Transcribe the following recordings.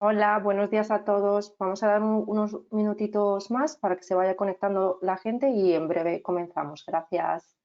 Hola, buenos días a todos. Vamos a dar unos minutitos más para que se vaya conectando la gente y en breve comenzamos. Gracias.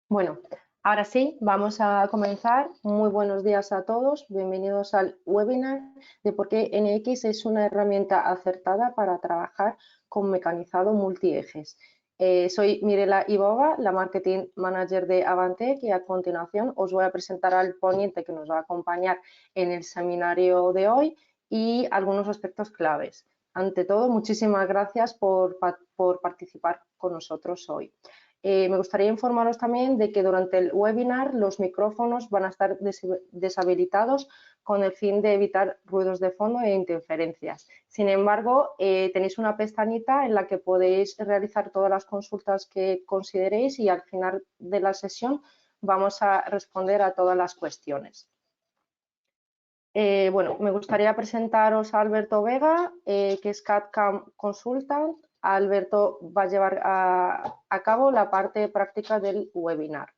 Bueno, ahora sí, vamos a comenzar. Muy buenos días a todos. Bienvenidos al webinar de por qué NX es una herramienta acertada para trabajar con mecanizado multiejes. Soy Mirela Ibova, la Marketing Manager de Avantec, y a continuación os voy a presentar al ponente que nos va a acompañar en el seminario de hoy y algunos aspectos claves. Ante todo, muchísimas gracias por participar con nosotros hoy. Me gustaría informaros también de que durante el webinar los micrófonos van a estar deshabilitados con el fin de evitar ruidos de fondo e interferencias. Sin embargo, tenéis una pestañita en la que podéis realizar todas las consultas que consideréis y al final de la sesión vamos a responder a todas las cuestiones. Bueno, me gustaría presentaros a Alberto Vega, que es CAD/CAM Consultant. Alberto va a llevar a cabo la parte práctica del webinar.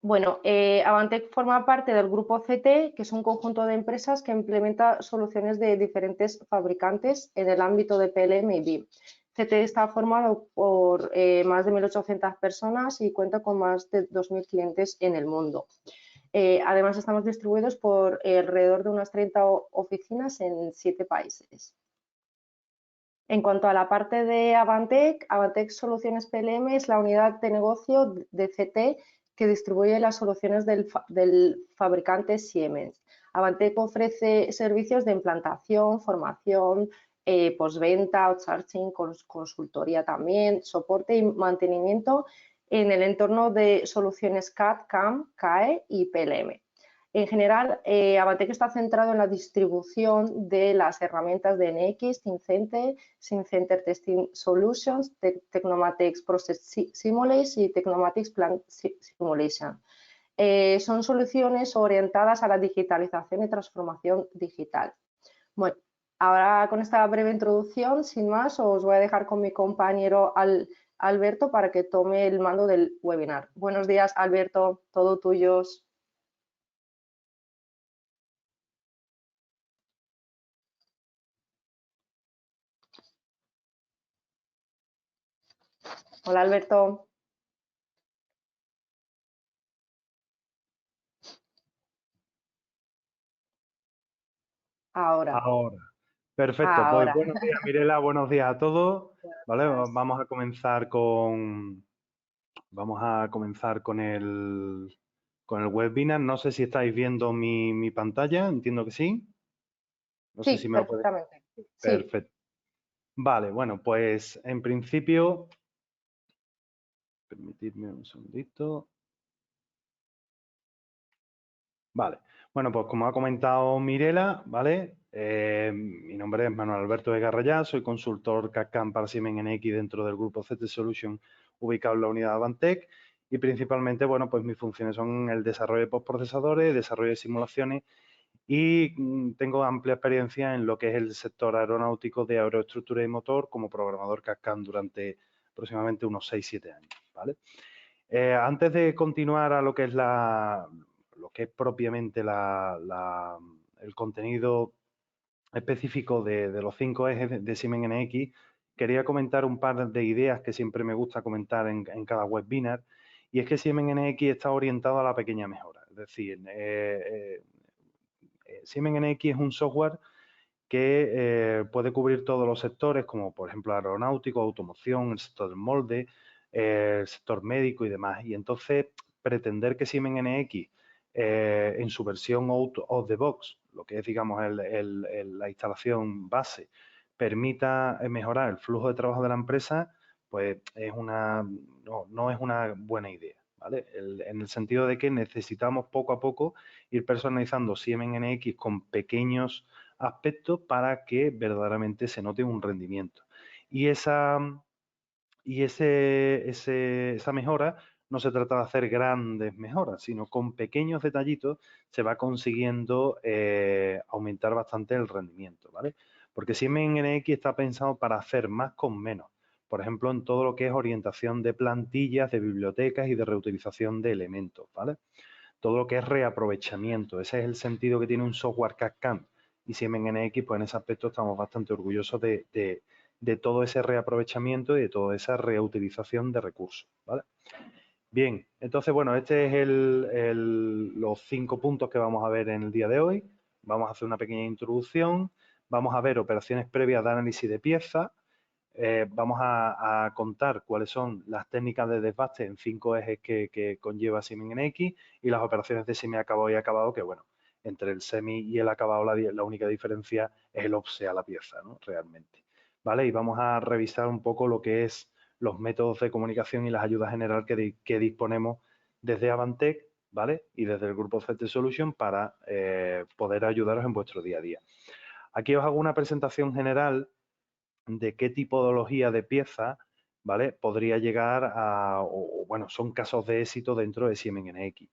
Bueno, Avantec forma parte del grupo CT, que es un conjunto de empresas que implementa soluciones de diferentes fabricantes en el ámbito de PLM y BIM. CT está formado por más de 1.800 personas y cuenta con más de 2.000 clientes en el mundo. Además, estamos distribuidos por alrededor de unas 30 oficinas en 7 países. En cuanto a la parte de Avantec, Avantec Soluciones PLM es la unidad de negocio de CT que distribuye las soluciones del fabricante Siemens. Avantec ofrece servicios de implantación, formación, postventa, outsourcing, consultoría también, soporte y mantenimiento en el entorno de soluciones CAD, CAM, CAE y PLM. En general, Avantec está centrado en la distribución de las herramientas de NX, Teamcenter, SimCenter Testing Solutions, Tecnomatics Process Simulation y Tecnomatics Plant Simulation. Son soluciones orientadas a la digitalización y transformación digital. Bueno, ahora con esta breve introducción, sin más, os voy a dejar con mi compañero Alberto para que tome el mando del webinar. Buenos días, Alberto, todo tuyos. Hola, Alberto. Ahora. Perfecto, pues Ahora. buenos días Mirela, buenos días a todos. ¿Vale? Gracias. Vamos a comenzar con el webinar. No sé si estáis viendo mi pantalla, entiendo que sí. No sé si Sí, me lo puede. perfectamente. Sí. Perfecto. Vale, bueno, pues en principio, permitidme un segundito. Vale, bueno, pues como ha comentado Mirela, ¿vale? Mi nombre es Manuel Alberto Vega Rayá, soy consultor CAD/CAM para Siemens NX dentro del grupo CT Solution ubicado en la unidad de Avantec y principalmente, bueno, pues mis funciones son el desarrollo de postprocesadores, desarrollo de simulaciones y tengo amplia experiencia en lo que es el sector aeronáutico de aeroestructura y motor como programador CAD/CAM durante aproximadamente unos 6-7 años, ¿vale? Antes de continuar a lo que es propiamente el contenido específico de los 5 ejes de Siemens NX, quería comentar un par de ideas que siempre me gusta comentar en cada webinar, y es que Siemens NX está orientado a la pequeña mejora. Es decir, Siemens NX es un software que puede cubrir todos los sectores, como por ejemplo aeronáutico, automoción, el sector del molde, el sector médico y demás. Y entonces pretender que Siemens NX en su versión out of the box, lo que es digamos la instalación base, permita mejorar el flujo de trabajo de la empresa, pues no es una buena idea, ¿vale? En el sentido de que necesitamos poco a poco ir personalizando Siemens NX con pequeños aspectos para que verdaderamente se note un rendimiento. Y esa mejora no se trata de hacer grandes mejoras, sino con pequeños detallitos se va consiguiendo aumentar bastante el rendimiento, ¿vale? Porque Siemens NX está pensado para hacer más con menos. Por ejemplo, en todo lo que es orientación de plantillas, de bibliotecas y de reutilización de elementos, ¿vale? Todo lo que es reaprovechamiento. Ese es el sentido que tiene un software CAD/CAM. Y Siemens NX, pues en ese aspecto estamos bastante orgullosos de todo ese reaprovechamiento y de toda esa reutilización de recursos, ¿vale? Bien, entonces, bueno, este es los 5 puntos que vamos a ver en el día de hoy. Vamos a hacer una pequeña introducción. Vamos a ver operaciones previas de análisis de piezas. Vamos a contar cuáles son las técnicas de desbaste en 5 ejes que conlleva Siemens NX y las operaciones de semi-acabado y acabado, que bueno, entre el semi y el acabado la única diferencia es el offset a la pieza, ¿no? Realmente. ¿Vale? Y vamos a revisar un poco lo que es los métodos de comunicación y las ayudas general que disponemos desde Avantec, ¿vale? Y desde el grupo CT Solution para poder ayudaros en vuestro día a día. Aquí os hago una presentación general de qué tipología de pieza, ¿vale? Podría llegar bueno, son casos de éxito dentro de Siemens NX.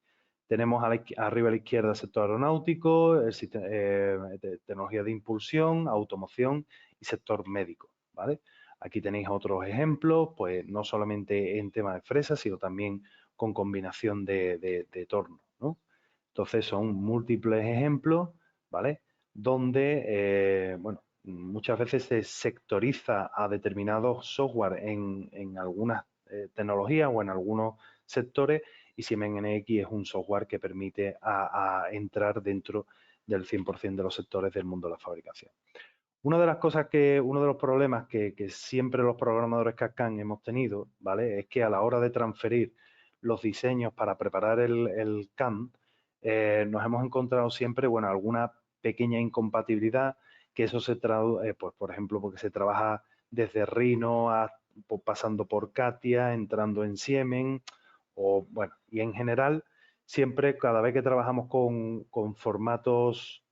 Tenemos arriba a la izquierda el sector aeronáutico, tecnología de impulsión, automoción y sector médico, ¿vale? Aquí tenéis otros ejemplos, pues no solamente en tema de fresas, sino también con combinación de torno, ¿no? Entonces son múltiples ejemplos, ¿vale? Donde, bueno, muchas veces se sectoriza a determinados software en algunas tecnologías o en algunos sectores y Siemens NX es un software que permite a entrar dentro del 100% de los sectores del mundo de la fabricación. Uno de los problemas que siempre los programadores CAD/CAM hemos tenido, ¿vale? Es que a la hora de transferir los diseños para preparar el CAM, nos hemos encontrado siempre, bueno, alguna pequeña incompatibilidad, que eso se traduce, pues, por ejemplo, porque se trabaja desde Rhino pasando por CATIA, entrando en Siemens, o bueno, y en general, siempre, cada vez que trabajamos con formatos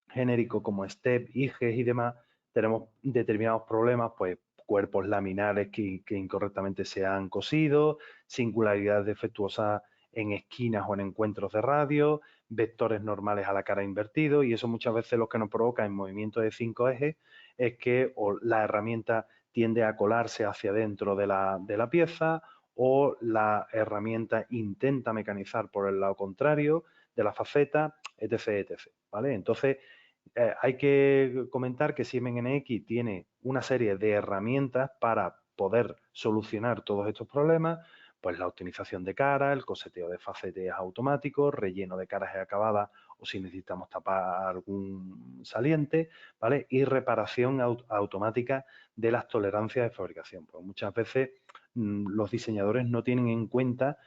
genéricos como STEP, IGES y demás, tenemos determinados problemas, pues cuerpos laminares que incorrectamente se han cosido, singularidades defectuosas en esquinas o en encuentros de radio, vectores normales a la cara invertidos, y eso muchas veces lo que nos provoca en movimientos de 5 ejes es que la herramienta tiende a colarse hacia dentro de la pieza o la herramienta intenta mecanizar por el lado contrario de la faceta, etc., etc., ¿vale? Entonces, hay que comentar que Siemens NX tiene una serie de herramientas para poder solucionar todos estos problemas, pues la optimización de cara, el coseteo de facetas automáticos, relleno de caras acabadas o si necesitamos tapar algún saliente, ¿vale? Y reparación automática de las tolerancias de fabricación. Pues muchas veces los diseñadores no tienen en cuenta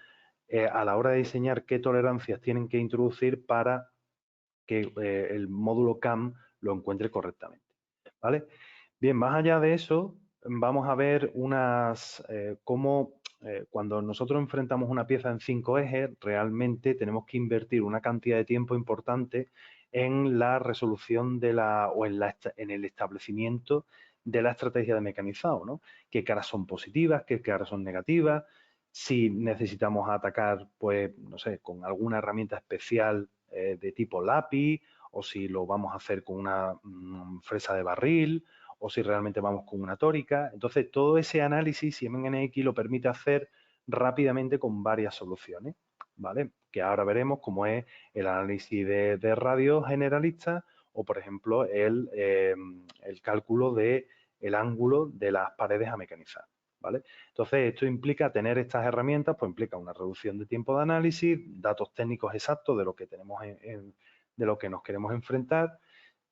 a la hora de diseñar qué tolerancias tienen que introducir para que el módulo CAM lo encuentre correctamente, ¿vale? Bien, más allá de eso, vamos a ver cómo cuando nosotros enfrentamos una pieza en 5 ejes, realmente tenemos que invertir una cantidad de tiempo importante en la resolución de en el establecimiento de la estrategia de mecanizado, ¿no? ¿Qué caras son positivas, qué caras son negativas? Si necesitamos atacar, pues, no sé, con alguna herramienta especial de tipo lápiz, o si lo vamos a hacer con una fresa de barril, o si realmente vamos con una tórica. Entonces, todo ese análisis Siemens NX lo permite hacer rápidamente con varias soluciones, ¿vale? Que ahora veremos cómo es el análisis de radios generalistas o, por ejemplo, el cálculo del ángulo de las paredes a mecanizar, ¿vale? Entonces, esto implica tener estas herramientas, pues implica una reducción de tiempo de análisis, datos técnicos exactos de lo que tenemos de lo que nos queremos enfrentar.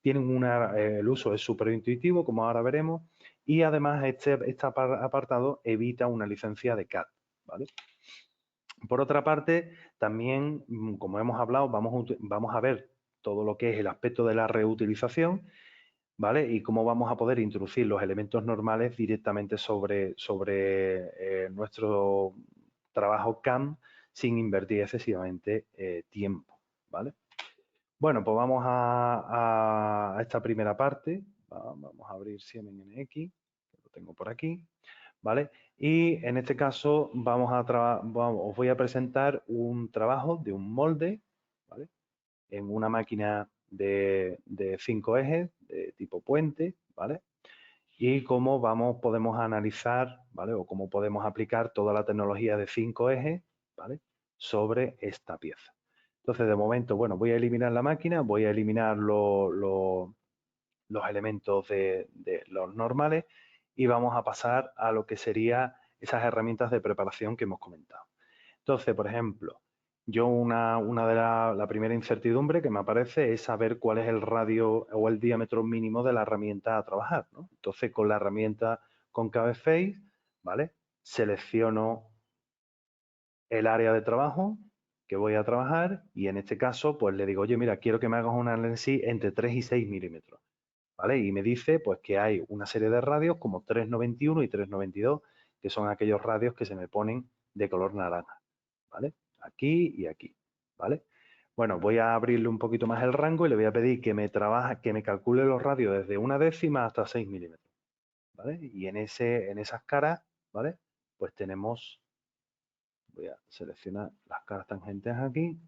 Tienen el uso es súper intuitivo, como ahora veremos, y además este apartado evita una licencia de CAD, ¿vale? Por otra parte, también, como hemos hablado, vamos a ver todo lo que es el aspecto de la reutilización, ¿vale? Y cómo vamos a poder introducir los elementos normales directamente sobre nuestro trabajo CAM sin invertir excesivamente tiempo, ¿vale? Bueno, pues vamos a esta primera parte. Vamos a abrir Siemens NX, que lo tengo por aquí, ¿vale? Y en este caso os voy a presentar un trabajo de un molde, ¿vale? En una máquina de 5 ejes, de tipo puente, ¿vale? Y cómo podemos analizar, ¿vale? O cómo podemos aplicar toda la tecnología de 5 ejes, ¿vale? Sobre esta pieza. Entonces, de momento, bueno, voy a eliminar la máquina, voy a eliminar los elementos de los normales y vamos a pasar a lo que sería esas herramientas de preparación que hemos comentado. Entonces, por ejemplo, yo la primera incertidumbre que me aparece es saber cuál es el radio o el diámetro mínimo de la herramienta a trabajar, ¿no? Entonces, con la herramienta Concave Face, ¿vale? Selecciono el área de trabajo que voy a trabajar y en este caso, pues le digo, oye, mira, quiero que me hagas un análisis entre 3 y 6 milímetros, ¿vale? Y me dice, pues, que hay una serie de radios como 391 y 392, que son aquellos radios que se me ponen de color naranja, ¿vale? Aquí y aquí, ¿vale? Bueno, voy a abrirle un poquito más el rango y le voy a pedir que me calcule los radios desde una décima hasta 6 milímetros, ¿vale? Y en esas caras, ¿vale? Pues tenemos, voy a seleccionar las caras tangentes aquí,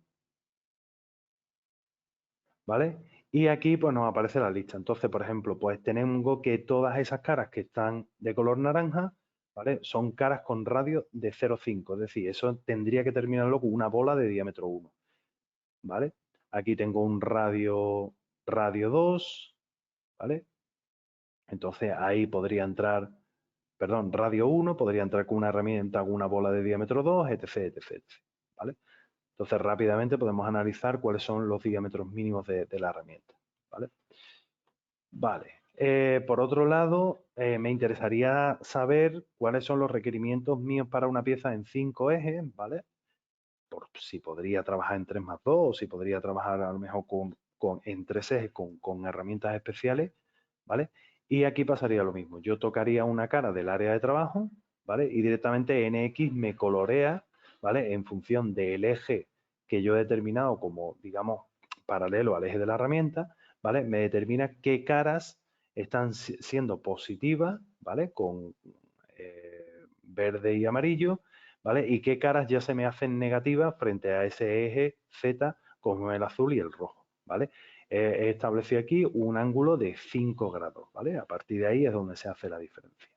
¿vale? Y aquí pues nos aparece la lista. Entonces, por ejemplo, pues tengo que todas esas caras que están de color naranja, ¿vale? Son caras con radio de 0,5, es decir, eso tendría que terminarlo con una bola de diámetro 1, ¿vale? Aquí tengo un radio 2, ¿vale? Entonces ahí podría entrar, perdón, radio 1, podría entrar con una herramienta, con una bola de diámetro 2, etc, etc, etc, ¿vale? Entonces rápidamente podemos analizar cuáles son los diámetros mínimos de la herramienta, ¿vale? Vale. Por otro lado, me interesaría saber cuáles son los requerimientos míos para una pieza en 5 ejes, ¿vale? Por si podría trabajar en 3+2 o si podría trabajar a lo mejor en 3 ejes con herramientas especiales, ¿vale? Y aquí pasaría lo mismo. Yo tocaría una cara del área de trabajo, ¿vale? Y directamente NX me colorea, ¿vale? En función del eje que yo he determinado como, digamos, paralelo al eje de la herramienta, ¿vale? Me determina qué caras están siendo positivas, ¿vale? Con verde y amarillo, ¿vale? Y qué caras ya se me hacen negativas frente a ese eje Z como el azul y el rojo, ¿vale? He establecido aquí un ángulo de 5 grados, ¿vale? A partir de ahí es donde se hace la diferencia.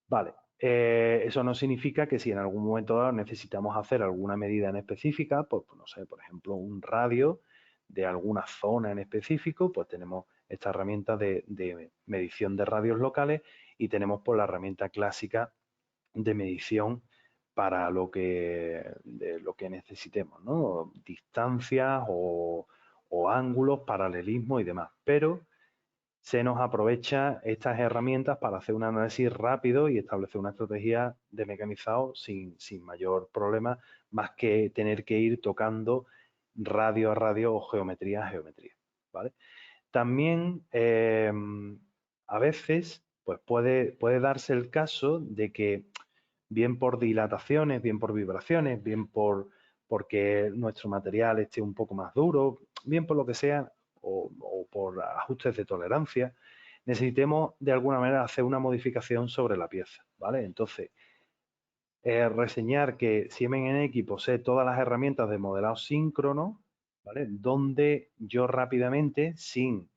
Vale, eso no significa que si en algún momento dado necesitamos hacer alguna medida en específica, pues no sé, por ejemplo, un radio de alguna zona en específico, pues tenemos esta herramienta de medición de radios locales y tenemos pues la herramienta clásica de medición para lo que necesitemos, ¿no? Distancias o ángulos, paralelismo y demás. Pero se nos aprovecha estas herramientas para hacer un análisis rápido y establecer una estrategia de mecanizado sin mayor problema, más que tener que ir tocando radio a radio o geometría a geometría, ¿vale? También a veces pues puede darse el caso de que bien por dilataciones, bien por vibraciones, bien porque nuestro material esté un poco más duro, bien por lo que sea, o por ajustes de tolerancia, necesitemos de alguna manera hacer una modificación sobre la pieza, ¿vale? Entonces, reseñar que Siemens NX posee todas las herramientas de modelado síncrono, ¿vale? Donde yo rápidamente, sin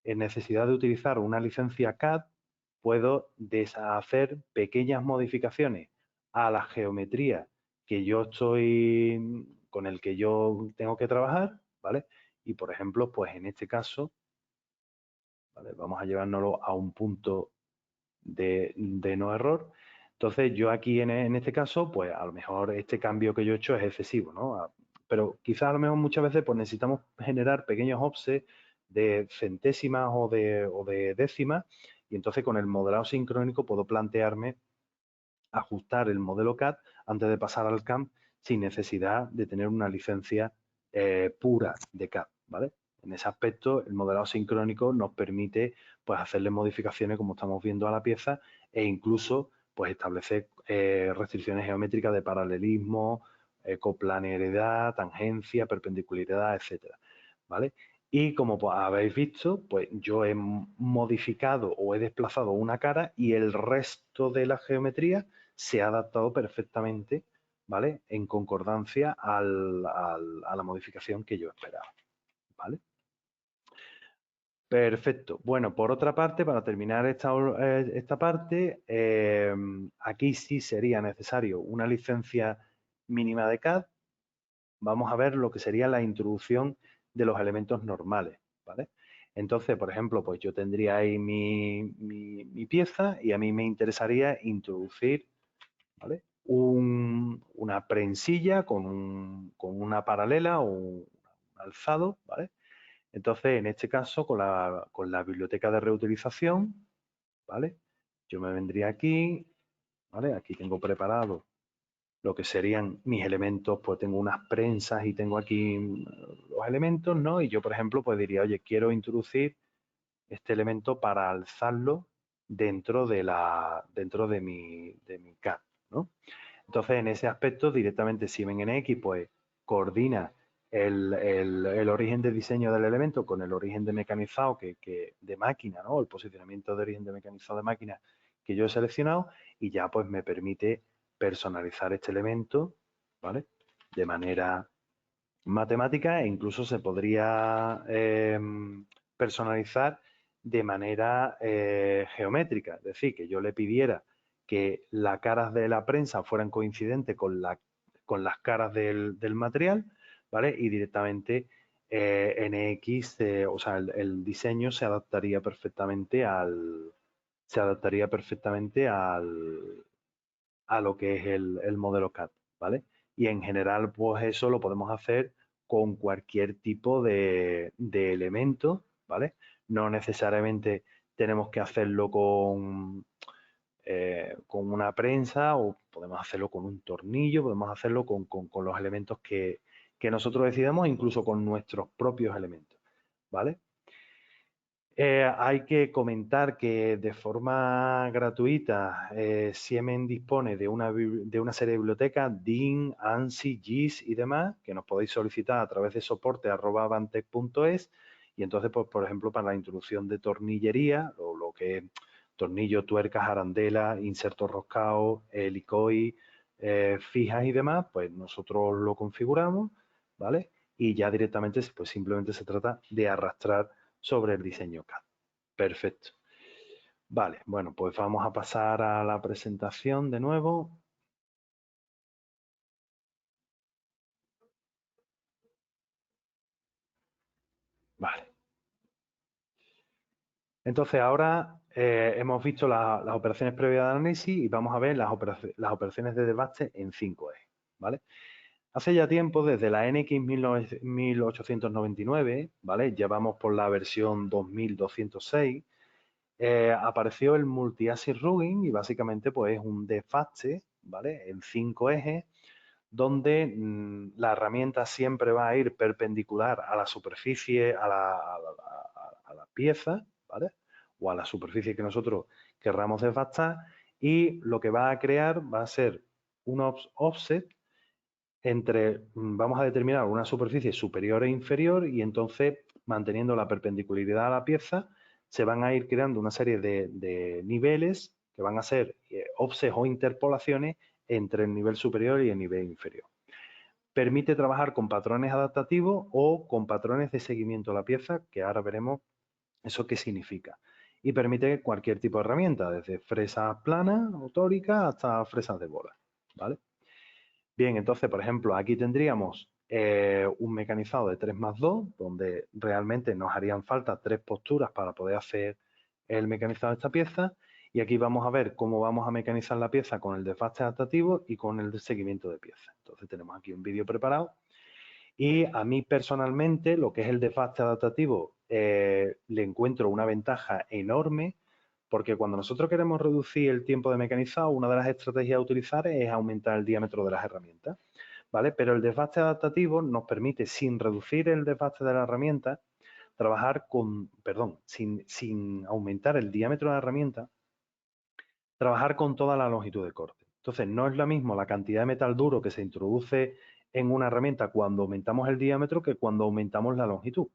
necesidad de utilizar una licencia CAD, puedo hacer pequeñas modificaciones a la geometría que yo estoy, con el que yo tengo que trabajar, ¿vale? Y por ejemplo, pues en este caso, ¿vale? Vamos a llevárnoslo a un punto de no error. Entonces yo aquí en este caso, pues a lo mejor este cambio que yo he hecho es excesivo, ¿no? Pero quizás a lo mejor muchas veces pues necesitamos generar pequeños offsets de centésimas o de décimas, y entonces con el modelado sincrónico puedo plantearme ajustar el modelo CAD antes de pasar al CAM sin necesidad de tener una licencia pura de CAD, ¿vale? En ese aspecto, el modelado sincrónico nos permite pues, hacerle modificaciones, como estamos viendo, a la pieza e incluso pues, establecer restricciones geométricas de paralelismo, coplaneidad, tangencia, perpendicularidad, etcétera, ¿vale? Y como habéis visto, pues yo he modificado o he desplazado una cara y el resto de la geometría se ha adaptado perfectamente, ¿vale? En concordancia a la modificación que yo esperaba, ¿vale? Perfecto. Bueno, por otra parte, para terminar esta parte, aquí sí sería necesario una licencia mínima de CAD. Vamos a ver lo que sería la introducción de los elementos normales, ¿vale? Entonces, por ejemplo, pues yo tendría ahí mi pieza y a mí me interesaría introducir, ¿vale? Una prensilla con una paralela o un alzado, ¿vale? Entonces, en este caso, con la biblioteca de reutilización, ¿vale? Yo me vendría aquí, ¿vale? Aquí tengo preparado lo que serían mis elementos, pues tengo unas prensas y tengo aquí los elementos, ¿no? Y yo, por ejemplo, pues diría, oye, quiero introducir este elemento para alzarlo dentro de mi CAD, ¿no? Entonces, en ese aspecto, directamente Siemens NX, pues, coordina el origen de diseño del elemento con el origen de mecanizado de máquina, ¿no? El posicionamiento de origen de mecanizado de máquina que yo he seleccionado y ya, pues, me permite personalizar este elemento, ¿vale? De manera matemática e incluso se podría personalizar de manera geométrica, es decir, que yo le pidiera que las caras de la prensa fueran coincidentes con las caras del material, ¿vale? Y directamente NX, o sea, el diseño se adaptaría perfectamente a lo que es el modelo CAD, ¿vale? Y en general, pues eso lo podemos hacer con cualquier tipo de elemento, ¿vale? No necesariamente tenemos que hacerlo con una prensa o podemos hacerlo con un tornillo, podemos hacerlo con los elementos que nosotros decidamos, incluso con nuestros propios elementos, ¿vale? Hay que comentar que de forma gratuita Siemens dispone de una serie de bibliotecas, DIN, ANSI, GIS y demás, que nos podéis solicitar a través de soporte@avantec.es, y entonces, pues, por ejemplo, para la introducción de tornillería, o lo que es tornillo, tuercas, arandelas, insertos roscados, helicoid, fijas y demás, pues nosotros lo configuramos, ¿vale? Y ya directamente, pues simplemente se trata de arrastrar sobre el diseño CAD. Perfecto. Vale, bueno, pues vamos a pasar a la presentación de nuevo. Vale. Entonces ahora hemos visto las operaciones previas de análisis y vamos a ver las operaciones de desbaste en 5 ejes, ¿vale? Hace ya tiempo, desde la NX 1899, ¿vale? Ya vamos por la versión 2206, apareció el multi-axis routing y básicamente pues es un desbaste, ¿vale? En 5 ejes, donde la herramienta siempre va a ir perpendicular a la superficie, a la pieza, ¿vale? O a la superficie que nosotros querramos desbastar, y lo que va a crear va a ser un offset vamos a determinar una superficie superior e inferior y entonces, manteniendo la perpendicularidad a la pieza, se van a ir creando una serie de niveles que van a ser offsets o interpolaciones entre el nivel superior y el nivel inferior. Permite trabajar con patrones adaptativos o con patrones de seguimiento a la pieza, que ahora veremos eso qué significa. Y permite cualquier tipo de herramienta, desde fresas planas o tóricas hasta fresas de bola, ¿vale? Bien, entonces, por ejemplo, aquí tendríamos un mecanizado de 3+2, donde realmente nos harían falta 3 posturas para poder hacer el mecanizado de esta pieza. Y aquí vamos a ver cómo vamos a mecanizar la pieza con el desbaste adaptativo y con el de seguimiento de pieza. Entonces tenemos aquí un vídeo preparado. Y a mí personalmente, lo que es el desbaste adaptativo, le encuentro una ventaja enorme, porque cuando nosotros queremos reducir el tiempo de mecanizado, una de las estrategias a utilizar es aumentar el diámetro de las herramientas, ¿vale? Pero el desbaste adaptativo nos permite, sin reducir el desbaste de la herramienta, trabajar con, perdón, sin aumentar el diámetro de la herramienta, trabajar con toda la longitud de corte. Entonces, no es lo mismo la cantidad de metal duro que se introduce en una herramienta cuando aumentamos el diámetro que cuando aumentamos la longitud.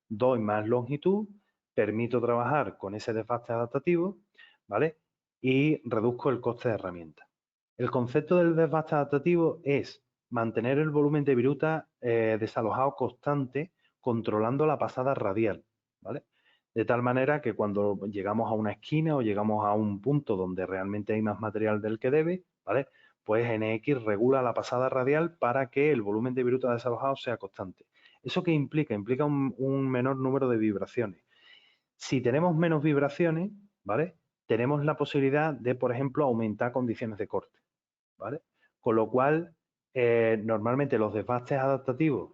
Doy más longitud, permito trabajar con ese desbaste adaptativo, ¿vale? Y reduzco el coste de herramienta. El concepto del desbaste adaptativo es mantener el volumen de viruta desalojado constante, controlando la pasada radial, ¿vale? De tal manera que cuando llegamos a una esquina o llegamos a un punto donde realmente hay más material del que debe, ¿vale? Pues NX regula la pasada radial para que el volumen de viruta desalojado sea constante. ¿Eso qué implica? Implica un menor número de vibraciones. Si tenemos menos vibraciones, ¿vale? Tenemos la posibilidad de, por ejemplo, aumentar condiciones de corte, ¿vale? Con lo cual, normalmente los desbastes adaptativos,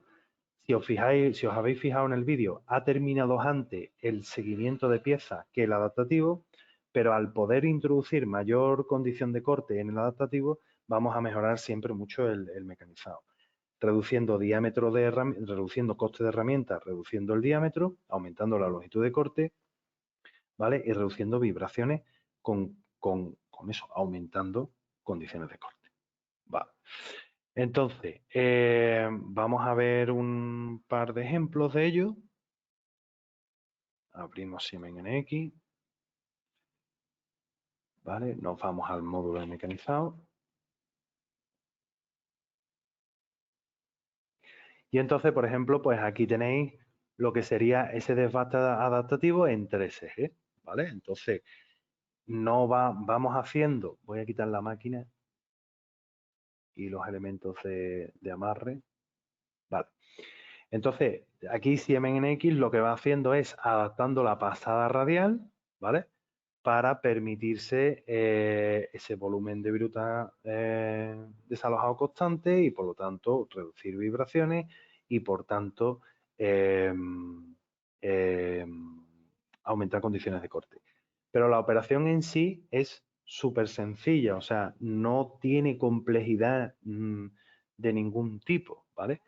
si os fijáis, si os habéis fijado en el vídeo, ha terminado antes el seguimiento de piezas que el adaptativo, pero al poder introducir mayor condición de corte en el adaptativo, vamos a mejorar siempre mucho el mecanizado. Reduciendo diámetro de reduciendo coste de herramientas, reduciendo el diámetro, aumentando la longitud de corte, ¿vale? Y reduciendo vibraciones con eso, aumentando condiciones de corte. Vale. Entonces, vamos a ver un par de ejemplos de ello. Abrimos Siemens NX. Vale, nos vamos al módulo de mecanizado. Y entonces, por ejemplo, pues aquí tenéis lo que sería ese desbaste adaptativo en 3 ejes, ¿vale? Entonces, vamos haciendo, voy a quitar la máquina y los elementos de amarre. Vale. Entonces, aquí Siemens NX lo que va haciendo es adaptando la pasada radial, ¿vale? Para permitirse ese volumen de viruta desalojado constante y, por lo tanto, reducir vibraciones y, por tanto, aumentar condiciones de corte. Pero la operación en sí es súper sencilla, o sea, no tiene complejidad de ningún tipo, ¿vale?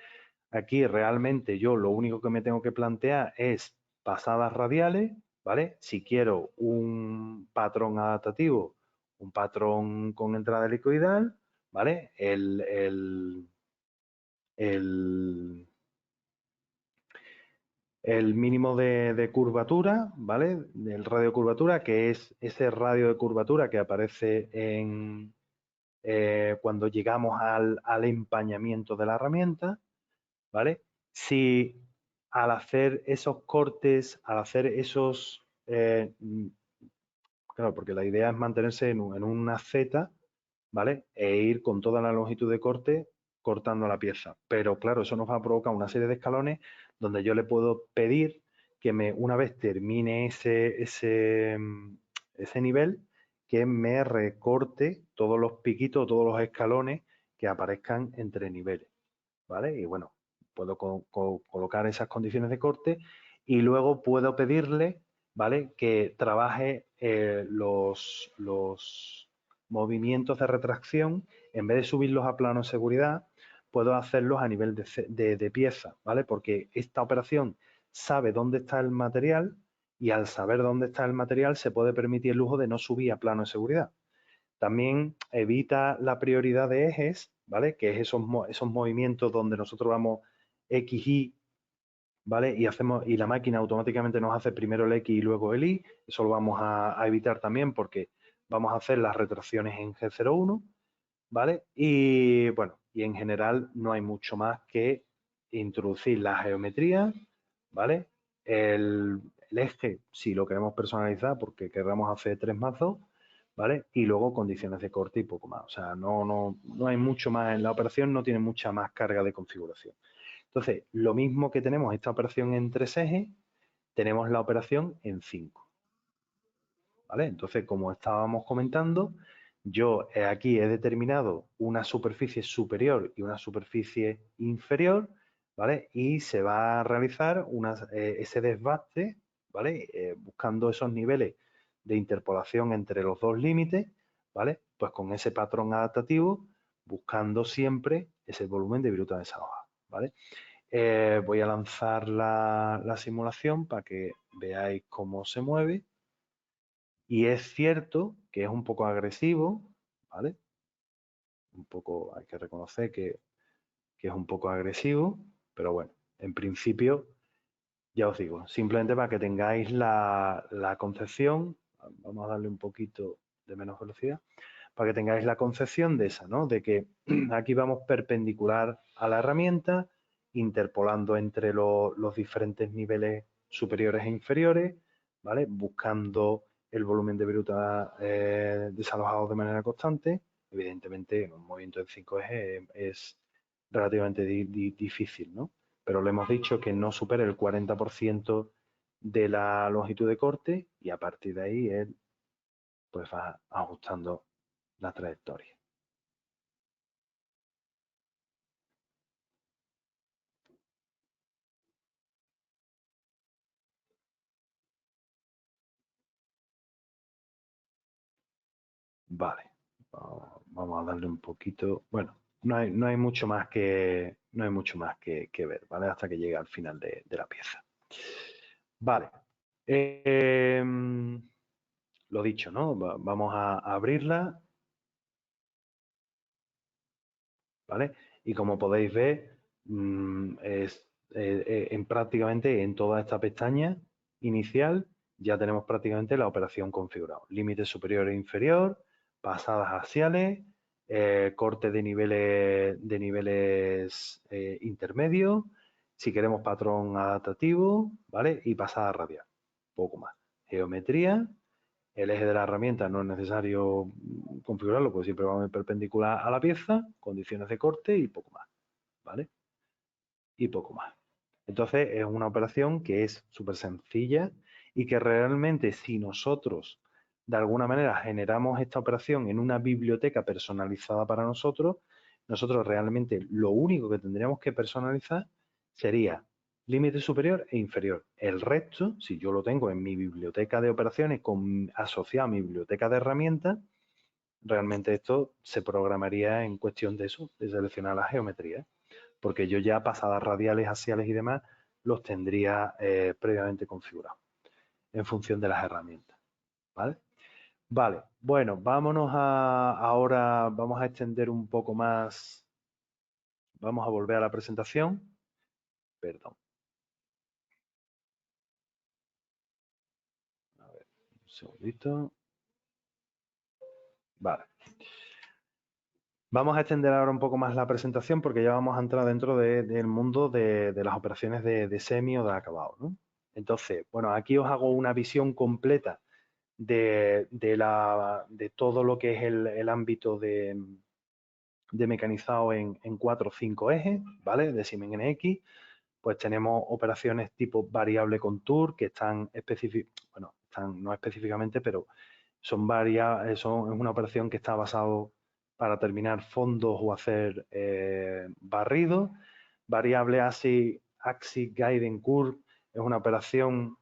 Aquí realmente yo lo único que me tengo que plantear es pasadas radiales, ¿vale? Si quiero un patrón adaptativo, un patrón con entrada helicoidal, ¿vale? El mínimo de curvatura, ¿vale? El radio de curvatura, que es ese radio de curvatura que aparece cuando llegamos al empañamiento de la herramienta, ¿vale? Si al hacer esos cortes, al hacer esos... claro, porque la idea es mantenerse en una Z, ¿vale? E ir con toda la longitud de corte cortando la pieza. Pero claro, eso nos va a provocar una serie de escalones donde yo le puedo pedir que una vez termine ese nivel, que me recorte todos los piquitos, todos los escalones que aparezcan entre niveles, ¿vale? Y bueno, puedo colocar esas condiciones de corte y luego puedo pedirle, ¿vale? Que trabaje los movimientos de retracción, en vez de subirlos a plano de seguridad, puedo hacerlos a nivel de pieza, ¿vale? Porque esta operación sabe dónde está el material y al saber dónde está el material se puede permitir el lujo de no subir a plano de seguridad. También evita la prioridad de ejes, ¿vale? Que es esos movimientos donde nosotros vamos X, Y, ¿vale? Y la máquina automáticamente nos hace primero el X y luego el Y. Eso lo vamos a evitar también porque vamos a hacer las retracciones en G01, ¿vale? Y bueno, y en general no hay mucho más que introducir la geometría, ¿vale? El eje, si lo queremos personalizar, porque queramos hacer 3+2, ¿vale? Y luego condiciones de corte y poco más. O sea, no hay mucho más en la operación, no tiene mucha más carga de configuración. Entonces, lo mismo que tenemos esta operación en 3 ejes, tenemos la operación en 5. ¿Vale? Entonces, como estábamos comentando, yo aquí he determinado una superficie superior y una superficie inferior, ¿vale? Y se va a realizar ese desbaste, ¿vale? Buscando esos niveles de interpolación entre los dos límites, ¿vale? Pues con ese patrón adaptativo, buscando siempre ese volumen de viruta desahogada, ¿vale? Voy a lanzar la simulación para que veáis cómo se mueve. Y es cierto que es un poco agresivo, ¿vale? Un poco, hay que reconocer que es un poco agresivo, pero bueno, en principio, ya os digo, simplemente para que tengáis la concepción, vamos a darle un poquito de menos velocidad, para que tengáis la concepción de esa, ¿no? De que aquí vamos perpendicular a la herramienta, interpolando entre los diferentes niveles superiores e inferiores, ¿vale? Buscando el volumen de viruta desalojado de manera constante. Evidentemente, en un movimiento de 5 ejes es relativamente difícil, ¿no? Pero le hemos dicho que no supere el 40% de la longitud de corte y a partir de ahí él pues va ajustando la trayectoria. Vale, vamos a darle un poquito. Bueno, no hay mucho más que ver, ¿vale? Hasta que llegue al final de la pieza. Vale. Lo dicho, ¿no? Vamos a abrirla, ¿vale? Y como podéis ver, prácticamente en toda esta pestaña inicial ya tenemos prácticamente la operación configurada. Límite superior e inferior, pasadas axiales, corte de niveles intermedios, si queremos patrón adaptativo, ¿vale? Y pasada radial, poco más. Geometría. El eje de la herramienta no es necesario configurarlo, porque siempre va a ir perpendicular a la pieza, condiciones de corte y poco más, ¿vale? Y poco más. Entonces es una operación que es súper sencilla y que realmente si nosotros de alguna manera generamos esta operación en una biblioteca personalizada para nosotros realmente lo único que tendríamos que personalizar sería límite superior e inferior. El resto, si yo lo tengo en mi biblioteca de operaciones asociado a mi biblioteca de herramientas, realmente esto se programaría en cuestión de eso, de seleccionar la geometría, porque yo ya pasadas radiales, axiales y demás los tendría previamente configurados en función de las herramientas, ¿vale? Vale, bueno, vámonos ahora vamos a extender un poco más, vamos a volver a la presentación, perdón. A ver, un segundito. Vale. Vamos a extender ahora un poco más la presentación porque ya vamos a entrar dentro del mundo de las operaciones de semi o de acabado, ¿no? Entonces, bueno, aquí os hago una visión completa de todo lo que es el ámbito de mecanizado en 4 o 5 ejes, ¿vale? De Siemens NX. Pues tenemos operaciones tipo variable contour que están bueno, no específicamente, pero son varias, es una operación que está basado para terminar fondos o hacer barridos. Variable Axis Guiding Curve es una operación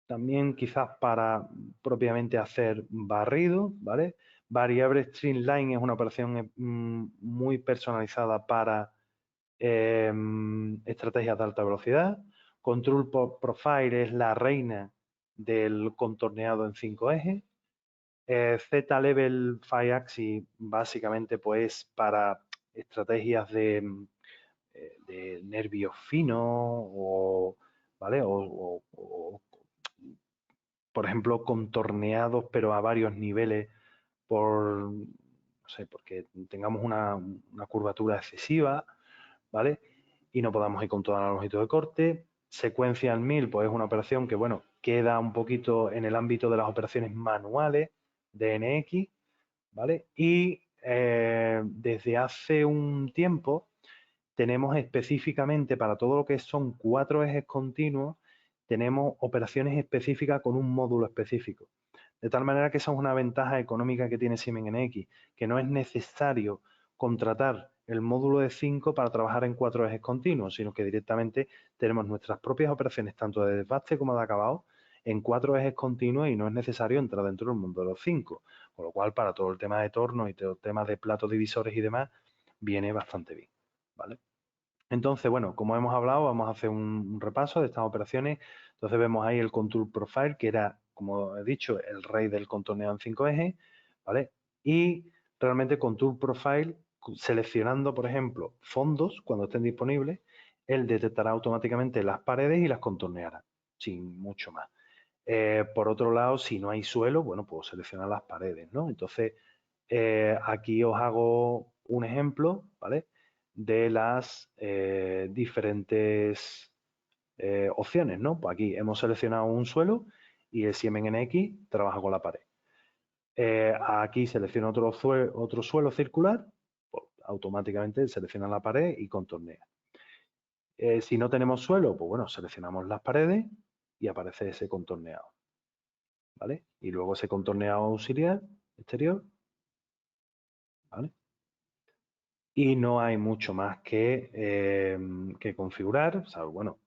también quizás para propiamente hacer barrido, ¿vale? Variable Streamline es una operación muy personalizada para estrategias de alta velocidad. Control Profile es la reina del contorneado en 5 ejes. Z-Level 5 Axis básicamente pues para estrategias de nervios finos o, ¿vale? O, por ejemplo, contorneados pero a varios niveles por, no sé, porque tengamos una curvatura excesiva, ¿vale? Y no podamos ir con toda la longitud de corte. Secuencia al 1000, pues es una operación que, bueno, queda un poquito en el ámbito de las operaciones manuales de NX, ¿vale? Y desde hace un tiempo tenemos específicamente para todo lo que son 4 ejes continuos, tenemos operaciones específicas con un módulo específico. De tal manera que esa es una ventaja económica que tiene Siemens NX, que no es necesario contratar el módulo de 5 para trabajar en 4 ejes continuos, sino que directamente tenemos nuestras propias operaciones, tanto de desbaste como de acabado, en 4 ejes continuos y no es necesario entrar dentro del mundo de los 5. Con lo cual, para todo el tema de tornos y todo el tema de platos divisores y demás, viene bastante bien, ¿vale? Entonces, bueno, como hemos hablado, vamos a hacer un repaso de estas operaciones. Entonces vemos ahí el Contour Profile, que era, como he dicho, el rey del contorneo en 5 ejes, ¿vale? Y realmente Contour Profile, seleccionando, por ejemplo, fondos, cuando estén disponibles, él detectará automáticamente las paredes y las contorneará, sin mucho más. Por otro lado, si no hay suelo, bueno, puedo seleccionar las paredes, ¿no? Entonces, aquí os hago un ejemplo, ¿vale? De las diferentes opciones, ¿no? Pues aquí hemos seleccionado un suelo y el Siemens NX trabaja con la pared. Aquí selecciono otro suelo circular, pues automáticamente selecciona la pared y contornea. Si no tenemos suelo, pues bueno, seleccionamos las paredes y aparece ese contorneado, ¿vale? Y luego ese contorneado auxiliar exterior, ¿vale? Y no hay mucho más que configurar, salvo, bueno,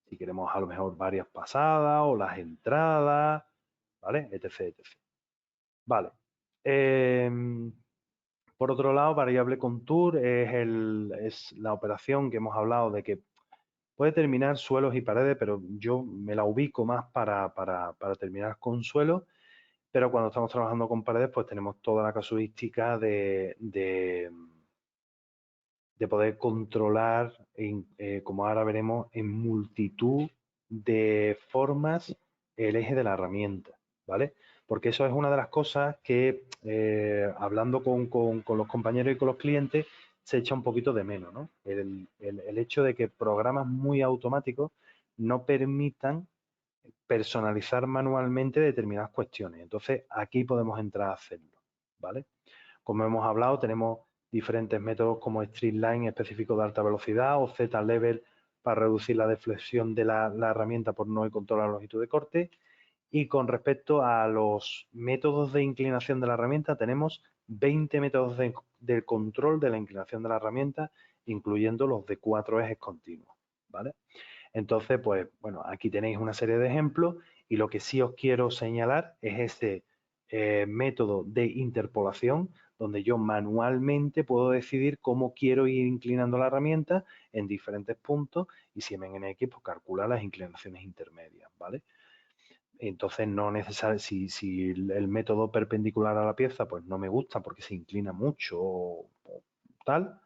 si queremos a lo mejor varias pasadas o las entradas, ¿vale? Etc, etc. Vale. Por otro lado, variable contour es la operación que hemos hablado de que puede terminar suelos y paredes, pero yo me la ubico más para terminar con suelos, pero cuando estamos trabajando con paredes, pues tenemos toda la casuística de poder controlar, como ahora veremos, en multitud de formas el eje de la herramienta, ¿vale? Porque eso es una de las cosas que, hablando con los compañeros y con los clientes, se echa un poquito de menos, ¿no? El hecho de que programas muy automáticos no permitan personalizar manualmente determinadas cuestiones. Entonces, aquí podemos entrar a hacerlo, ¿vale? Como hemos hablado, tenemos diferentes métodos como Streetline específico de alta velocidad o Z-Level para reducir la deflexión de la herramienta por no controlar la longitud de corte. Y con respecto a los métodos de inclinación de la herramienta, tenemos 20 métodos de control de la inclinación de la herramienta, incluyendo los de 4 ejes continuos, ¿vale? Entonces, pues, bueno, aquí tenéis una serie de ejemplos y lo que sí os quiero señalar es este método de interpolación donde yo manualmente puedo decidir cómo quiero ir inclinando la herramienta en diferentes puntos y Siemens NX pues, calcula las inclinaciones intermedias, ¿vale? Entonces, no necesariamente, si el método perpendicular a la pieza pues no me gusta porque se inclina mucho o tal,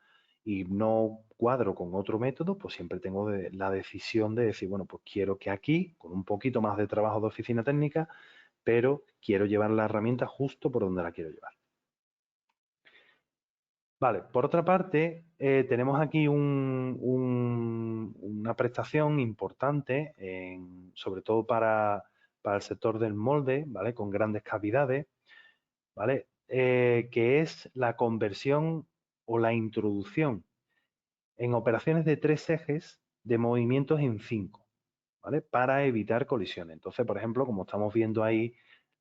y no cuadro con otro método, pues siempre tengo la decisión de decir, bueno, pues quiero que aquí, con un poquito más de trabajo de oficina técnica, pero quiero llevar la herramienta justo por donde la quiero llevar. Vale, por otra parte, tenemos aquí una prestación importante, sobre todo para el sector del molde, ¿vale? Con grandes cavidades, ¿vale? Que es la conversión o la introducción en operaciones de 3 ejes de movimientos en 5, ¿vale? Para evitar colisiones. Entonces, por ejemplo, como estamos viendo ahí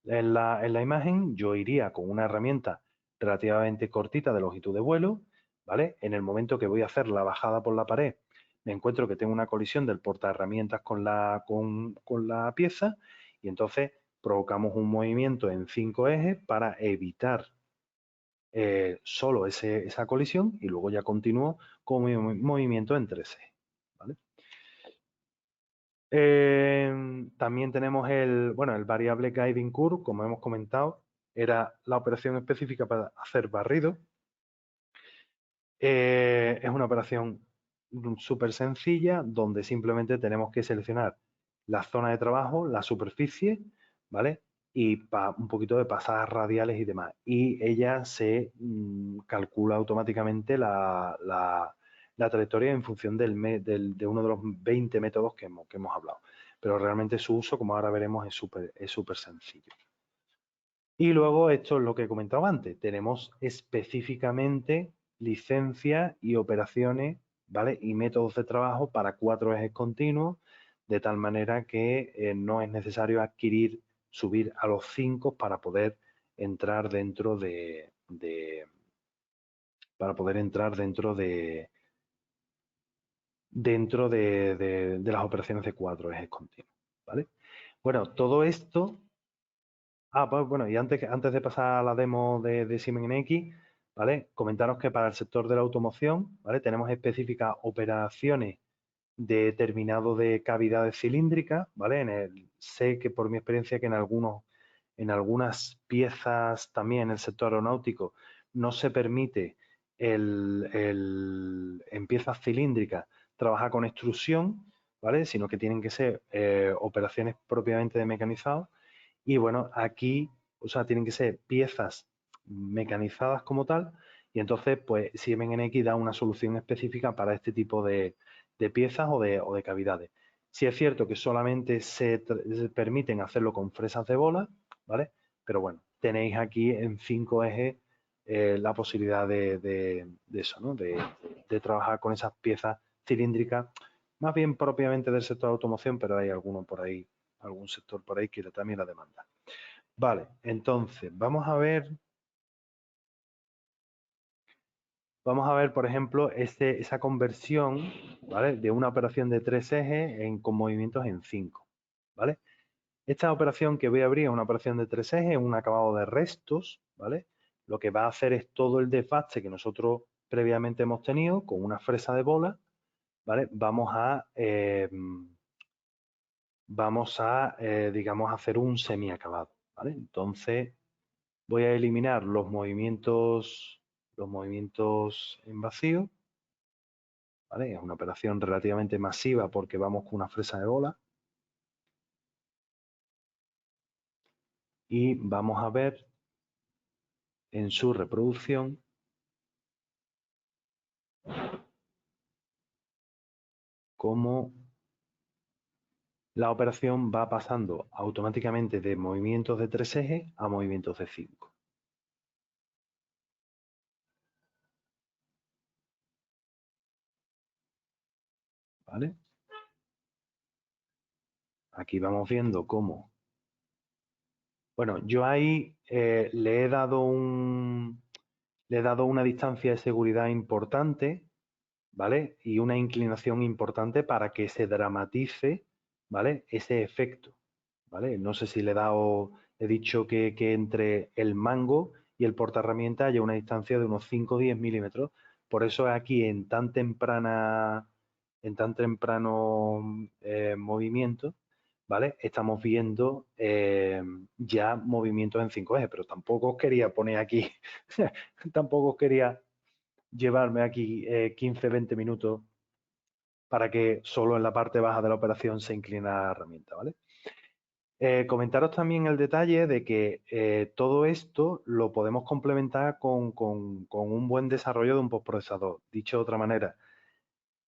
en la imagen, yo iría con una herramienta relativamente cortita de longitud de vuelo, ¿vale? En el momento que voy a hacer la bajada por la pared, me encuentro que tengo una colisión del portaherramientas con la pieza y entonces provocamos un movimiento en 5 ejes para evitar solo esa colisión y luego ya continúo con mi movimiento en 3 ejes, ¿vale? También tenemos el variable guiding curve, como hemos comentado, era la operación específica para hacer barrido. Es una operación súper sencilla donde simplemente tenemos que seleccionar la zona de trabajo, la superficie, ¿vale? Y un poquito de pasadas radiales y demás. Y ella se calcula automáticamente la trayectoria en función de uno de los 20 métodos que hemos hablado. Pero realmente su uso, como ahora veremos, es súper sencillo. Y luego, esto es lo que he comentado antes, tenemos específicamente licencias y operaciones, ¿vale? Y métodos de trabajo para 4 ejes continuos, de tal manera que no es necesario subir a los 5 para poder entrar dentro de las operaciones de 4 ejes continuos, ¿vale? Bueno, todo esto. Pues bueno, y antes de pasar a la demo de Siemens NX, ¿vale? Comentaros que para el sector de la automoción, ¿vale? Tenemos específicas operaciones de terminado de cavidades cilíndricas, ¿vale? Sé que por mi experiencia que en algunas piezas también en el sector aeronáutico no se permite en piezas cilíndricas trabajar con extrusión, ¿vale? Sino que tienen que ser operaciones propiamente de mecanizado. Y bueno, aquí, o sea, tienen que ser piezas mecanizadas como tal, y entonces, pues, Siemens NX da una solución específica para este tipo de piezas o de cavidades. Sí es cierto que solamente se permiten hacerlo con fresas de bola, ¿vale? Pero bueno, tenéis aquí en 5 ejes la posibilidad de eso, ¿no? De trabajar con esas piezas cilíndricas, más bien propiamente del sector de automoción, pero hay alguno por ahí, algún sector por ahí que también la demanda. Vale, entonces, vamos a ver, por ejemplo, esa conversión, ¿vale? De una operación de 3 ejes con movimientos en 5, ¿vale? Esta operación que voy a abrir es una operación de 3 ejes, un acabado de restos, ¿vale? Lo que va a hacer es todo el desbaste que nosotros previamente hemos tenido con una fresa de bola, ¿vale? Vamos a digamos, hacer un semiacabado, ¿vale? Entonces, voy a eliminar los movimientos en vacío, ¿vale? Es una operación relativamente masiva porque vamos con una fresa de bola. Y vamos a ver en su reproducción cómo la operación va pasando automáticamente de movimientos de 3 ejes a movimientos de 5. ¿Vale? Aquí vamos viendo cómo. Bueno, yo ahí le he dado una distancia de seguridad importante, ¿vale? Y una inclinación importante para que se dramatice, ¿vale? Ese efecto, ¿vale? No sé si he dicho que entre el mango y el portaherramienta haya una distancia de unos 5 o 10 milímetros. Por eso aquí en tan temprano movimiento, ¿vale? Estamos viendo ya movimientos en 5 ejes, pero tampoco os quería poner aquí, tampoco os quería llevarme aquí 15-20 minutos para que solo en la parte baja de la operación se inclina la herramienta, ¿vale? Comentaros también el detalle de que todo esto lo podemos complementar con un buen desarrollo de un postprocesador. Dicho de otra manera,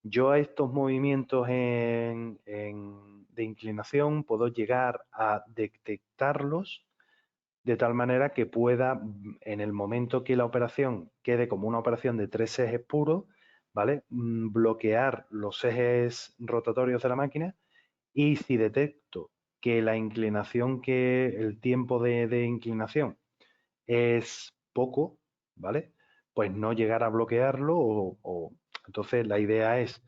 yo a estos movimientos de inclinación puedo llegar a detectarlos de tal manera que pueda, en el momento que la operación quede como una operación de 3 ejes puros, ¿vale? Bloquear los ejes rotatorios de la máquina, y si detecto que el tiempo de inclinación es poco, ¿vale? Pues no llegar a bloquearlo entonces la idea es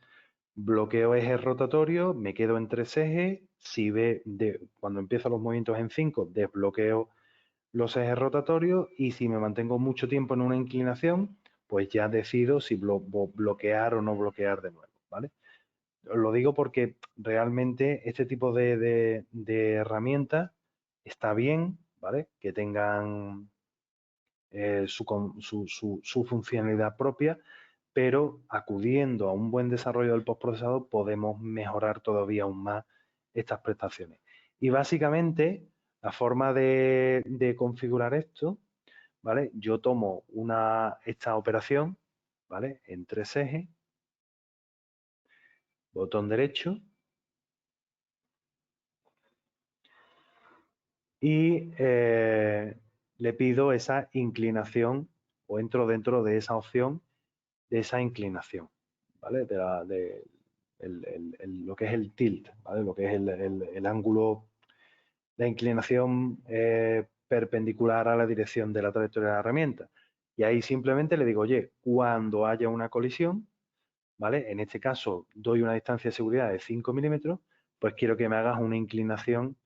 bloqueo ejes rotatorios, me quedo en 3 ejes, cuando empiezo los movimientos en 5, desbloqueo los ejes rotatorios, y si me mantengo mucho tiempo en una inclinación, pues ya decido si bloquear o no bloquear de nuevo, ¿vale? Os lo digo porque realmente este tipo de herramienta está bien, ¿vale? Que tengan su funcionalidad propia, pero acudiendo a un buen desarrollo del postprocesado podemos mejorar todavía aún más estas prestaciones. Y básicamente la forma de configurar esto, ¿vale? Yo tomo esta operación, ¿vale? En 3 ejes, botón derecho, y le pido esa inclinación o entro dentro de esa opción de esa inclinación, ¿vale? Lo que es el tilt, ¿vale? Lo que es el ángulo, la inclinación perpendicular a la dirección de la trayectoria de la herramienta. Y ahí simplemente le digo, oye, cuando haya una colisión, ¿vale? En este caso doy una distancia de seguridad de 5 milímetros, pues quiero que me hagas una inclinación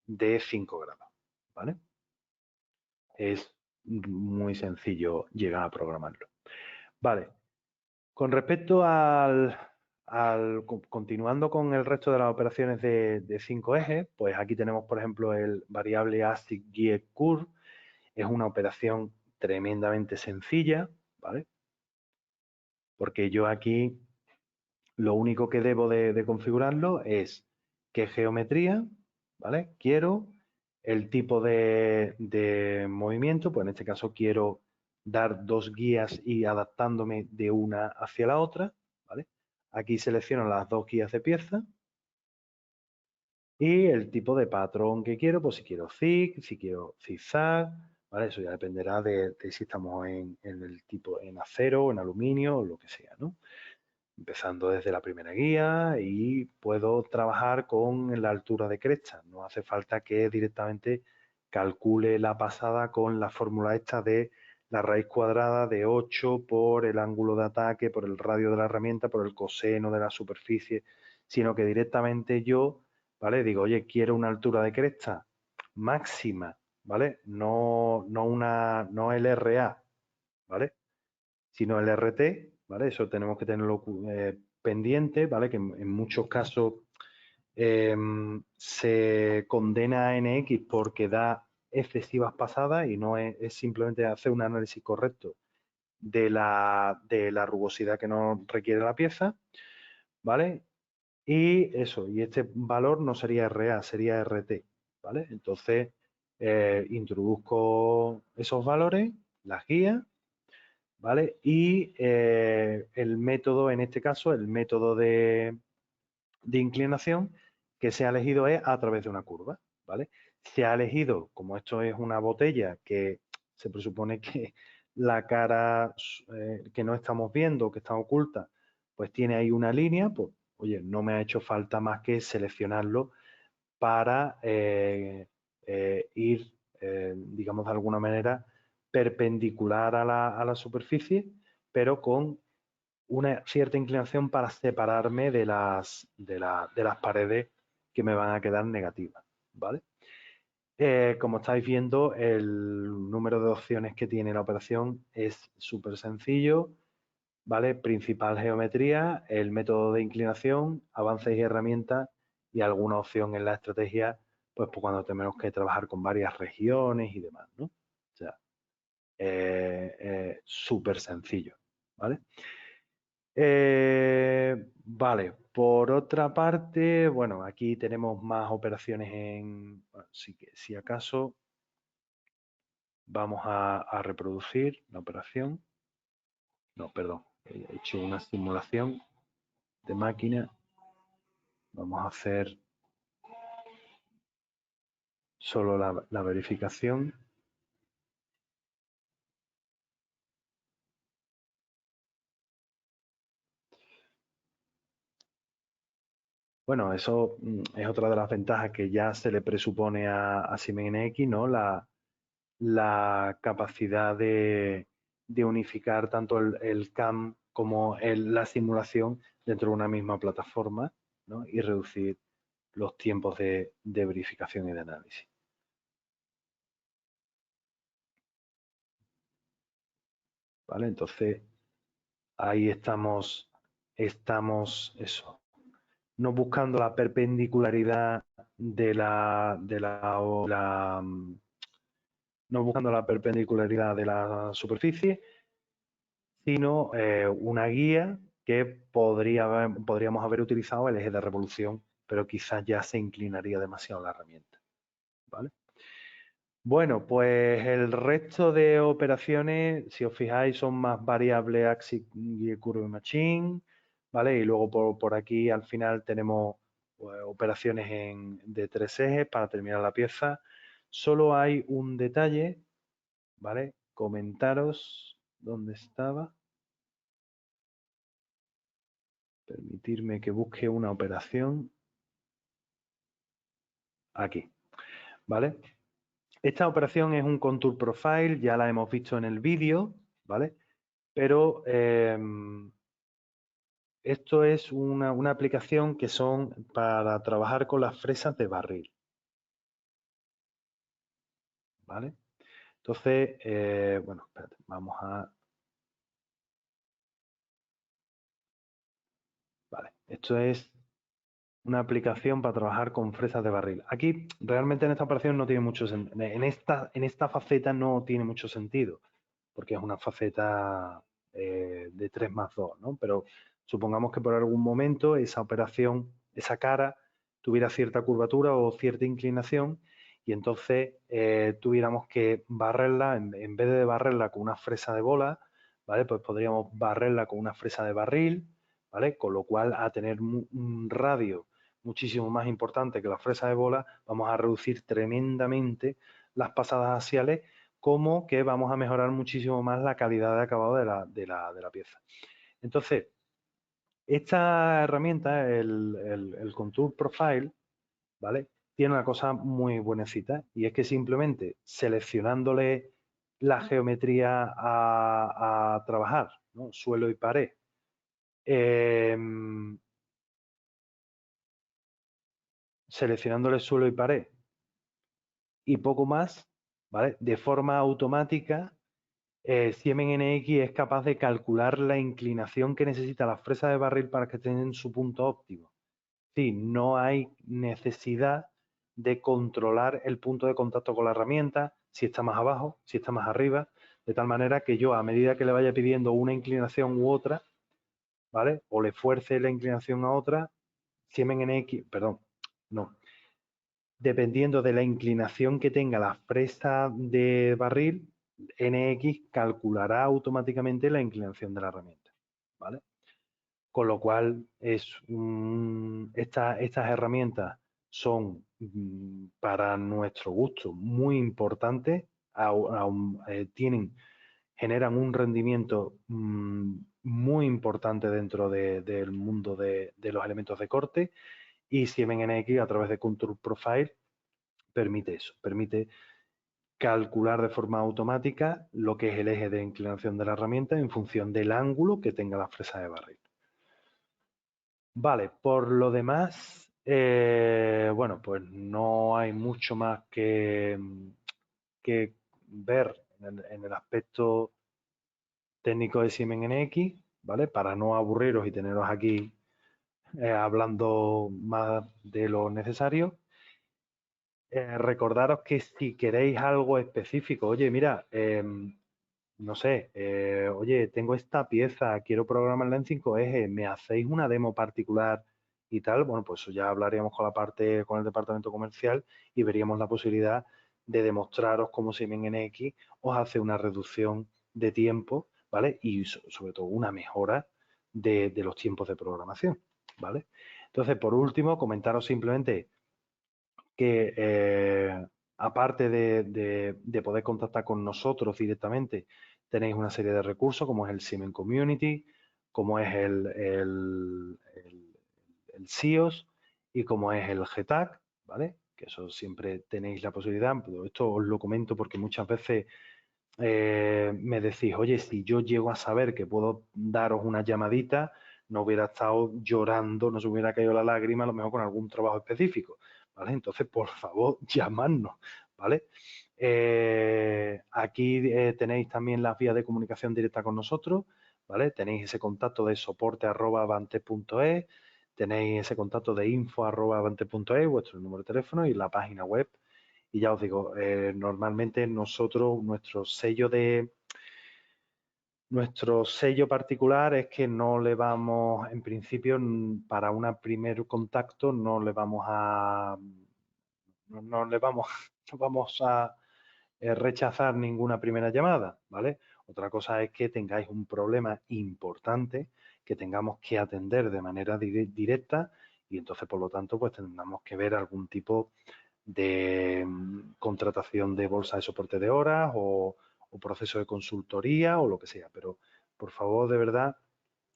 de 5 grados, ¿vale? Es muy sencillo llegar a programarlo. Vale, con respecto continuando con el resto de las operaciones de 5 ejes, pues aquí tenemos, por ejemplo, el variable ASIC Gear Curve. Es una operación tremendamente sencilla, ¿vale? Porque yo aquí lo único que debo de configurarlo es qué geometría, ¿vale? Quiero el tipo de movimiento, pues en este caso quiero dar 2 guías y adaptándome de una hacia la otra, ¿vale? Aquí selecciono las 2 guías de pieza y el tipo de patrón que quiero, pues si quiero zig, si quiero zigzag, ¿vale? Eso ya dependerá de si estamos en el tipo en acero, en aluminio o lo que sea, ¿no? Empezando desde la primera guía y puedo trabajar con la altura de cresta. No hace falta que directamente calcule la pasada con la fórmula esta de la raíz cuadrada de 8 por el ángulo de ataque, por el radio de la herramienta, por el coseno de la superficie, sino que directamente yo, ¿vale? Digo, oye, quiero una altura de cresta máxima, ¿vale? No el RA, ¿vale? Sino el RT, ¿vale? Eso tenemos que tenerlo pendiente, ¿vale? Que en muchos casos se condena a NX porque da excesivas pasadas y no es simplemente hacer un análisis correcto de la rugosidad que nos requiere la pieza, ¿vale? Y eso, y este valor no sería RA, sería RT, ¿vale? Entonces, introduzco esos valores, las guías, ¿vale? Y el método, en este caso, el método de inclinación que se ha elegido es a través de una curva, ¿vale? Se ha elegido, como esto es una botella que se presupone que la cara que no estamos viendo, que está oculta, pues tiene ahí una línea, pues oye, no me ha hecho falta más que seleccionarlo para ir, digamos, de alguna manera perpendicular a la superficie, pero con una cierta inclinación para separarme de las paredes que me van a quedar negativas, ¿vale? Como estáis viendo, el número de opciones que tiene la operación es súper sencillo, ¿vale? Principal geometría, el método de inclinación, avances y herramientas y alguna opción en la estrategia, pues cuando tenemos que trabajar con varias regiones y demás, ¿no? O sea, súper sencillo, ¿vale? Vale, por otra parte, bueno, aquí tenemos más operaciones bueno, si acaso vamos a reproducir la operación. No, perdón, he hecho una simulación de máquina. Vamos a hacer solo la verificación. Bueno, eso es otra de las ventajas que ya se le presupone a Siemens NX, ¿no? La capacidad de unificar tanto el CAM como la simulación dentro de una misma plataforma, ¿no? Y reducir los tiempos de verificación y de análisis. ¿Vale? Entonces, ahí estamos eso, no buscando la perpendicularidad de la no buscando la perpendicularidad de la superficie, sino una guía que podríamos haber utilizado el eje de revolución, pero quizás ya se inclinaría demasiado la herramienta, ¿vale? Bueno, pues el resto de operaciones, si os fijáis, son más variables Axis y Curve Machine, ¿vale? Y luego por aquí al final tenemos pues, operaciones de 3 ejes para terminar la pieza. Solo hay un detalle, ¿vale? Comentaros dónde estaba. Permitirme que busque una operación. Aquí, ¿vale? Esta operación es un contour profile, ya la hemos visto en el vídeo, ¿vale? Pero esto es una aplicación que son para trabajar con las fresas de barril, ¿vale? Entonces, bueno, espérate, vamos a... Vale, esto es una aplicación para trabajar con fresas de barril. Aquí, realmente en esta operación no tiene mucho sentido. En esta faceta no tiene mucho sentido, porque es una faceta de 3+2, ¿no? Pero supongamos que por algún momento esa operación, esa cara, tuviera cierta curvatura o cierta inclinación y entonces tuviéramos que barrerla, en vez de barrerla con una fresa de bola, ¿vale? Pues podríamos barrerla con una fresa de barril, ¿vale? Con lo cual, a tener un radio muchísimo más importante que la fresa de bola, vamos a reducir tremendamente las pasadas axiales, como que vamos a mejorar muchísimo más la calidad de acabado de la pieza. Entonces, esta herramienta, el Contour Profile, ¿vale? Tiene una cosa muy buenecita y es que simplemente seleccionándole la geometría a trabajar, ¿no? Suelo y pared, seleccionándole suelo y pared y poco más, ¿vale? De forma automática, Siemens NX es capaz de calcular la inclinación que necesita la fresa de barril para que estén en su punto óptimo. Sí, no hay necesidad de controlar el punto de contacto con la herramienta, si está más abajo, si está más arriba, de tal manera que yo, a medida que le vaya pidiendo una inclinación u otra, ¿vale? O le fuerce la inclinación a otra, Siemens NX, perdón, no, dependiendo de la inclinación que tenga la fresa de barril, NX calculará automáticamente la inclinación de la herramienta, ¿vale? Con lo cual, estas herramientas son para nuestro gusto muy importantes, generan un rendimiento muy importante dentro del mundo de los elementos de corte, y Siemens NX a través de Contour Profile permite eso, permite calcular de forma automática lo que es el eje de inclinación de la herramienta en función del ángulo que tenga la fresa de barril. Vale, por lo demás, bueno, pues no hay mucho más que ver en el aspecto técnico de Siemens NX, ¿vale? Para no aburriros y teneros aquí hablando más de lo necesario. Recordaros que si queréis algo específico, oye, mira, no sé, oye, tengo esta pieza, quiero programarla en 5 ejes, ¿me hacéis una demo particular y tal? Bueno, pues ya hablaríamos con el departamento comercial y veríamos la posibilidad de demostraros cómo Siemens NX os hace una reducción de tiempo, ¿vale? Y sobre todo una mejora de los tiempos de programación, ¿vale? Entonces, por último, comentaros simplemente que aparte de poder contactar con nosotros directamente, tenéis una serie de recursos como es el Siemens Community, como es el SIOS y como es el GTAC, ¿vale? Que eso siempre tenéis la posibilidad. Pero esto os lo comento porque muchas veces me decís, oye, si yo llego a saber que puedo daros una llamadita, no hubiera estado llorando, no se hubiera caído la lágrima, a lo mejor con algún trabajo específico, ¿vale? Entonces, por favor, llamadnos, ¿vale? Aquí tenéis también las vías de comunicación directa con nosotros, ¿vale? Tenéis ese contacto de soporte@avantes.es, tenéis ese contacto de info@avantes.es, vuestro número de teléfono y la página web. Y ya os digo, normalmente nosotros, nuestro sello particular es que no le vamos, en principio, para un primer contacto, no le vamos a, no le vamos, no vamos a rechazar ninguna primera llamada, ¿vale? Otra cosa es que tengáis un problema importante que tengamos que atender de manera directa y entonces, por lo tanto, pues tendremos que ver algún tipo de contratación de bolsa de soporte de horas o proceso de consultoría o lo que sea. Pero, por favor, de verdad,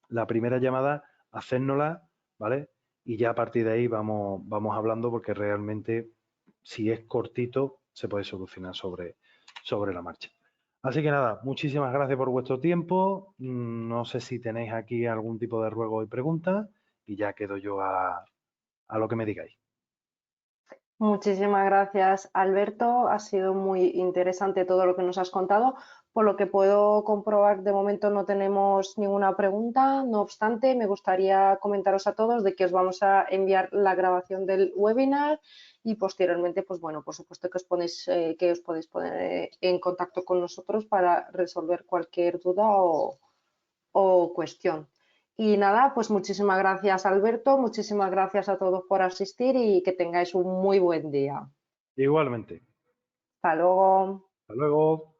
la primera llamada, hacérnosla, ¿vale? Y ya a partir de ahí vamos hablando porque realmente, si es cortito, se puede solucionar sobre la marcha. Así que nada, muchísimas gracias por vuestro tiempo. No sé si tenéis aquí algún tipo de ruego y pregunta y ya quedo yo a lo que me digáis. Muchísimas gracias, Alberto. Ha sido muy interesante todo lo que nos has contado. Por lo que puedo comprobar, de momento no tenemos ninguna pregunta. No obstante, me gustaría comentaros a todos de que os vamos a enviar la grabación del webinar y posteriormente, pues bueno, por supuesto que os podéis poner en contacto con nosotros para resolver cualquier duda o cuestión. Y nada, pues muchísimas gracias, Alberto, muchísimas gracias a todos por asistir y que tengáis un muy buen día. Igualmente. Hasta luego. Hasta luego.